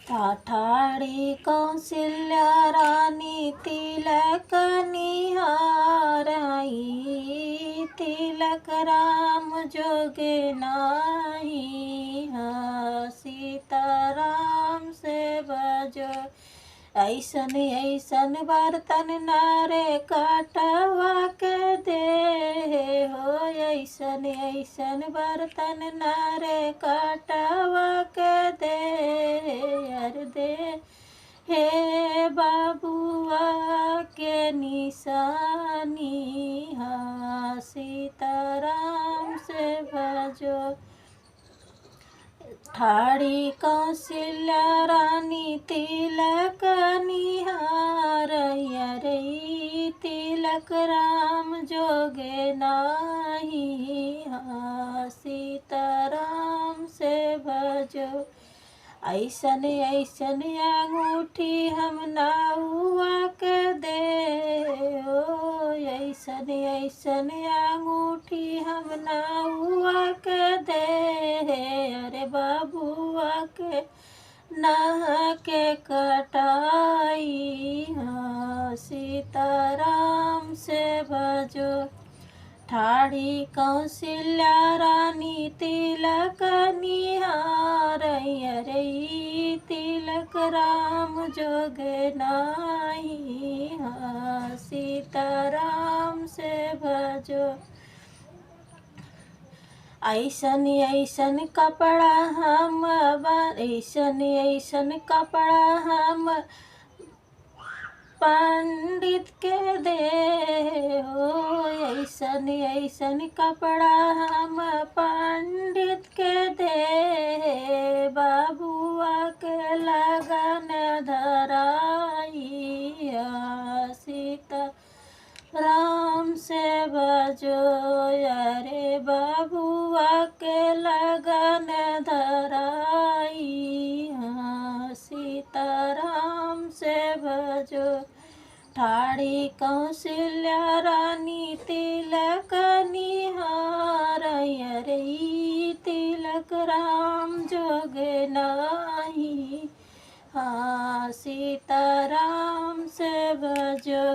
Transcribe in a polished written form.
ठाठाड़ी कौशल्या रानी तिलक निहारई, तिलक राम जोगे नाही, सीताराम से बजो। ऐसन ऐसन बर्तन नारे कटवा के दे हो, ऐसन ऐसन बर्तन नारे कटवा के दे अर दे, हे बाबुआ के निशानी, सीताराम से भजो। ठाड़ी कौशल्या रानी तिलक निहारई, अरे तिलक राम जोगे नाही, सीताराम से भजो। ऐसन ऐसन अंगूठी हम नाउआ के दे हो, ऐसन ऐसन अंगूठी हम नाउआ के दे, अरे बाबुआ के नहा के कटाई, सीताराम से भजो। ठाड़ी कौशल्या रानी तिलक निहारई, अरे तिलक राम जोगे नाही, सीताराम से भजो। ऐसन ऐसन कपड़ा हम ऐसन ऐसन कपड़ा हम पंडित के दे हो, ऐसन ऐसन कपड़ा हम पंडित के दे, बाबुआ के लगन धराई, सीता राम से भजो, अरे बाबुआ के लगन धराई, सीताराम से भजो। ठाड़ी कौशल्या रानी तिलक निहारई, अरे तिलक राम जोगे नाही, सीताराम से भजो।